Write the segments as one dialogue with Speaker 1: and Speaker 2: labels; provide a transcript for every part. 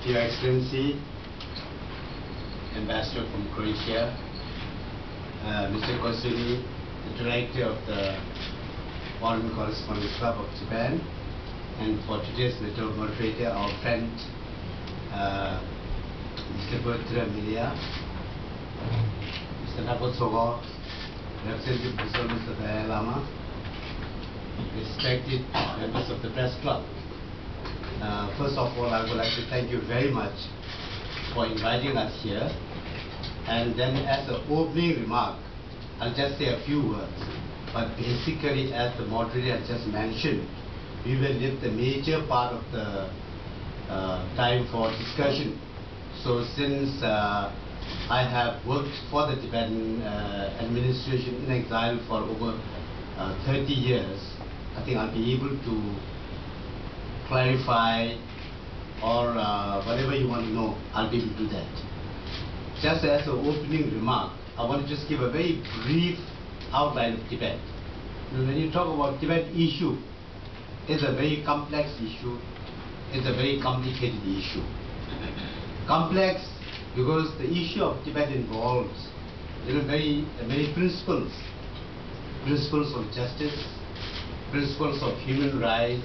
Speaker 1: Your Excellency, Ambassador from Croatia, Mr. Kosuni, the Director of the Foreign Correspondents Club of Japan, and for today's little moderator, our friend, Mr. Bertram Media, Mr. Napotsogo, Representative Mr. Dalai Lama, respected members of the press club. First of all, I would like to thank you very much for inviting us here. And then as an opening remark, I'll just say a few words. But basically, as the moderator has just mentioned, we will leave the major part of the time for discussion. So since I have worked for the Tibetan administration in exile for over 30 years, I think I'll be able to clarify or whatever you want to know, I'll be able to do that. Just as an opening remark, I want to just give a very brief outline of Tibet. When you talk about Tibet issue, it's a very complex issue, it's a very complicated issue. Complex because the issue of Tibet involves many principles. Principles of justice, principles of human rights,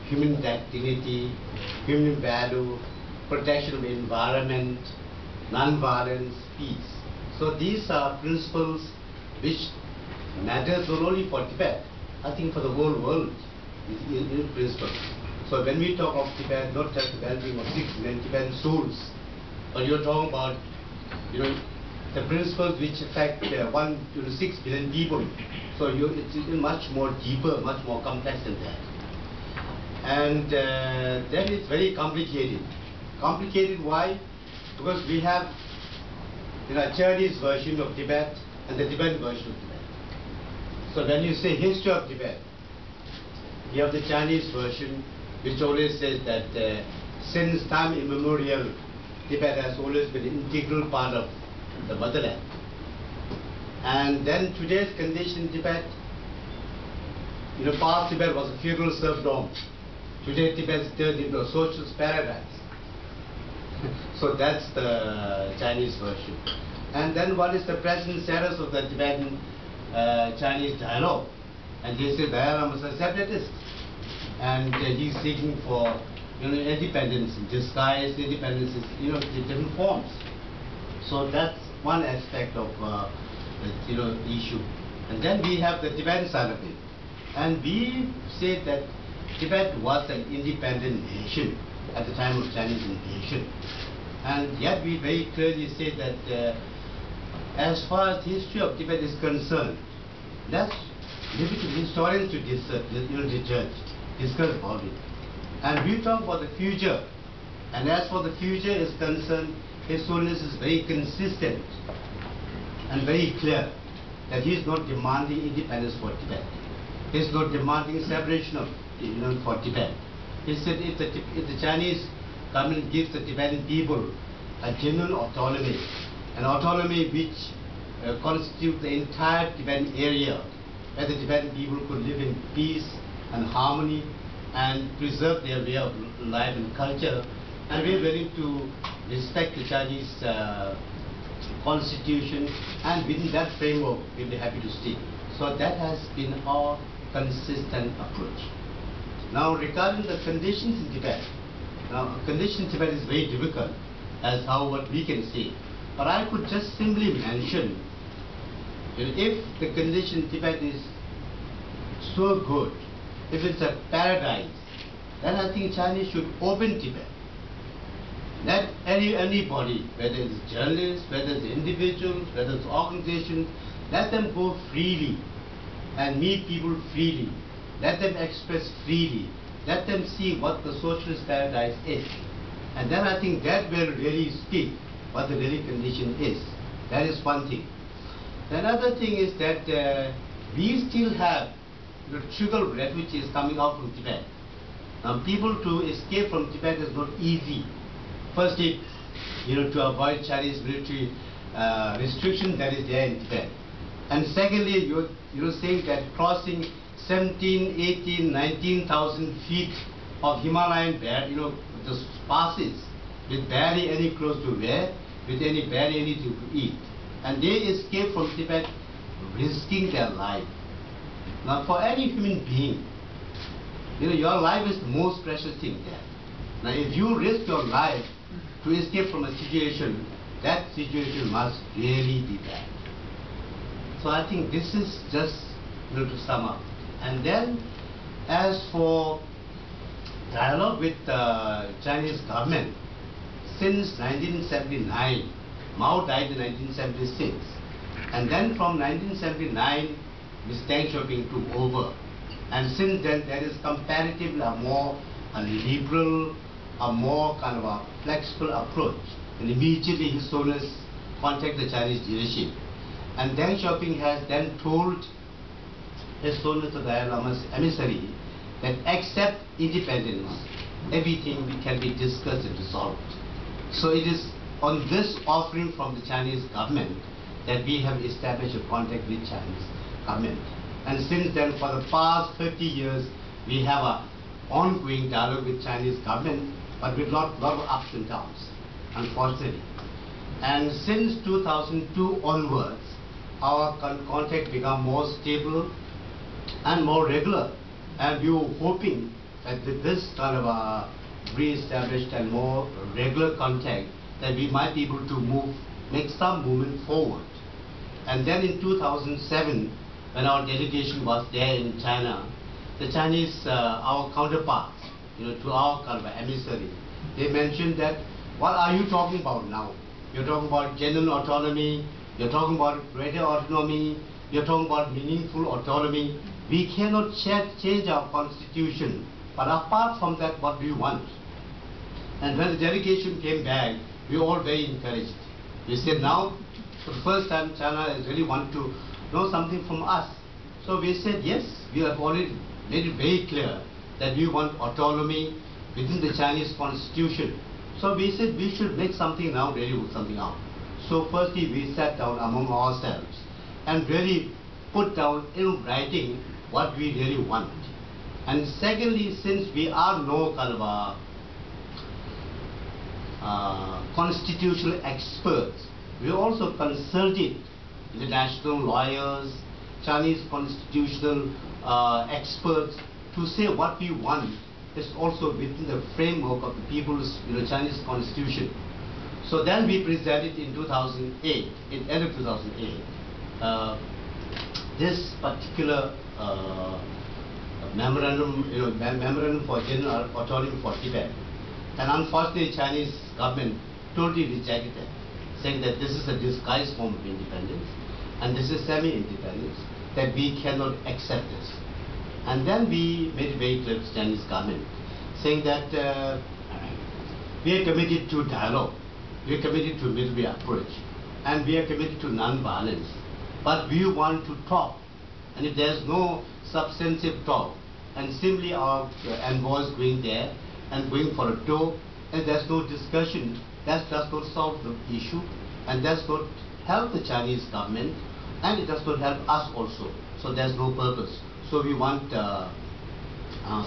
Speaker 1: human dignity, human value, protection of environment, non-violence, peace. So these are principles which matters not only for Tibet, I think for the whole world is principles. So when we talk of Tibet, not just the well-being of 6 million Tibetan souls, but you're talking about the principles which affect 1 to 6 billion people. So it's much more deeper, much more complex than that. And then it's very complicated. Complicated why? Because we have a Chinese version of Tibet and the Tibetan version of Tibet. So when you say history of Tibet, you have the Chinese version which always says that since time immemorial, Tibet has always been an integral part of the motherland. And then today's condition in Tibet, past Tibet was a feudal serfdom. Today Tibet is turned into a socialist paradise. So that's the Chinese version. And then what is the present status of the Tibetan-Chinese dialogue? And they say Dalai Lama is a separatist. And he's seeking for independence in disguise, independence in different forms. So that's one aspect of the issue. And then we have the Tibetan side of it. And we say that Tibet was an independent nation at the time of Chinese invasion. And yet we very clearly say that as far as the history of Tibet is concerned, let's leave it to historians to discuss about it. And we talk about the future. And as for the future is concerned, His Holiness is very consistent and very clear that he is not demanding independence for Tibet. He is not demanding separation of for Tibet. He said if the Chinese government gives the Tibetan people a genuine autonomy, an autonomy which constitutes the entire Tibetan area, where the Tibetan people could live in peace and harmony and preserve their way of life and culture, and we are willing to respect the Chinese constitution, and within that framework we will be happy to stick. So that has been our consistent approach. Now regarding the conditions in Tibet, conditions in Tibet is very difficult as what we can see. But I could just simply mention if the condition in Tibet is so good, if it's a paradise, then I think Chinese should open Tibet. Let anybody, whether it's journalists, whether it's individuals, whether it's organizations, let them go freely and meet people freely. Let them express freely. Let them see what the socialist paradise is. And then I think that will really speak what the really condition is. That is one thing. The another thing is that we still have tribal refugees coming out from Tibet. Now people to escape from Tibet is not easy. Firstly, to avoid Chinese military restriction that is there in Tibet. And secondly, you're saying that crossing 17, 18, 19,000 feet of Himalayan the passes with barely any clothes to wear, with barely anything to eat. And they escaped from Tibet risking their life. Now for any human being, your life is the most precious thing there. Now if you risk your life to escape from a situation, that situation must really be bad. So I think this is just to sum up. And then as for dialogue with the Chinese government, since 1979, Mao died in 1976, and then from 1979, Ms. Deng Xiaoping took over. And since then, there is comparatively a more liberal, a more kind of a flexible approach. And immediately His Holiness contacted the Chinese leadership. And Deng Xiaoping has then told His Holiness the Dalai Lama's emissary that except independence, everything can be discussed and resolved. So it is on this offering from the Chinese government that we have established a contact with Chinese government. And since then, for the past 30 years, we have an ongoing dialogue with Chinese government, but with lot of ups and downs, unfortunately. And since 2002 onwards, our contact became more stable and more regular. And we were hoping that with this kind of a re-established and more regular contact, that we might be able to make some movement forward. And then in 2007, when our delegation was there in China, the Chinese, our counterparts, to our kind of emissary, they mentioned that, what are you talking about now? You're talking about general autonomy, you're talking about greater autonomy, you're talking about meaningful autonomy. We cannot change our constitution, but apart from that, what do you want? And when the delegation came back, we were all very encouraged. We said, now, for the first time, China is really want to know something from us. So we said, yes, we have already made it very clear that we want autonomy within the Chinese constitution. So we said we should make something now, really work something out. So firstly, we sat down among ourselves and really put down in writing what we really want. And secondly, since we are no kind of a constitutional experts, we also consulted international lawyers, Chinese constitutional experts to say what we want is also within the framework of the people's Chinese constitution. So then we presented in 2008, in end of 2008, this particular memorandum, memorandum for general autonomy for Tibet. And unfortunately, Chinese government totally rejected it, saying that this is a disguised form of independence, and this is semi-independence, that we cannot accept this. And then we made it very clear to the Chinese government, saying that we are committed to dialogue, we are committed to military approach, and we are committed to non-violence. But we want to talk, and if there is no substantive talk, and simply our envoys going there and going for a tour, and there's no discussion, that does not solve the issue, and does not help the Chinese government, and it does not help us also. So there's no purpose. So we want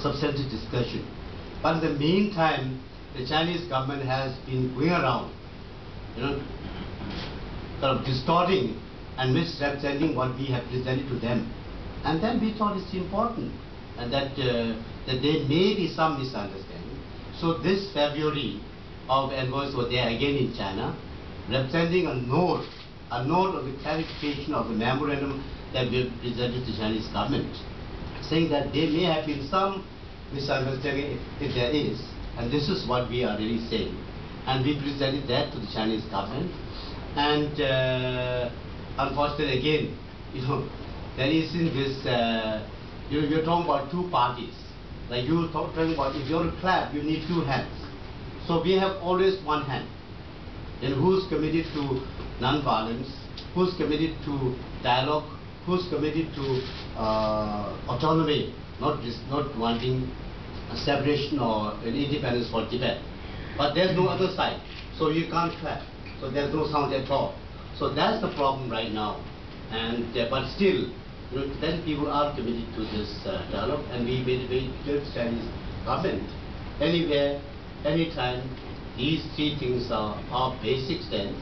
Speaker 1: substantive discussion. But in the meantime, the Chinese government has been going around, kind of distorting and misrepresenting what we have presented to them. And then we thought it's important, and that there may be some misunderstanding. So this February, our envoys were there again in China, representing a note of the clarification of the memorandum that we have presented to the Chinese government, saying that there may have been some misunderstanding if there is, and this is what we are really saying. And we presented that to the Chinese government, and unfortunately again, there is in this, you're talking about two parties. Like you talking about, if you're to clap, you need two hands. So we have always one hand. Then who's committed to non-violence, who's committed to dialogue, who's committed to autonomy, not wanting a separation or an independence for Tibet. But there's no other side, so you can't clap. So there's no sound at all. So that's the problem right now. And but still, Tibetan people are committed to this dialogue, and we made it very clear to Chinese government, anywhere, anytime, these three things are our basic stance,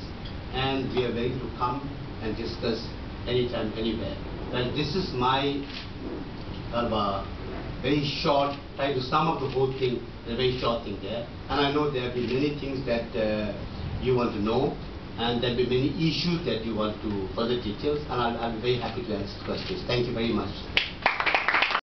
Speaker 1: and we are willing to come and discuss anytime, anywhere. Well, this is my very short, try to sum up the whole thing, a very short thing there. And I know there will be many things that you want to know, and there will be many issues that you want to further details, and I'll be very happy to answer questions. Thank you very much.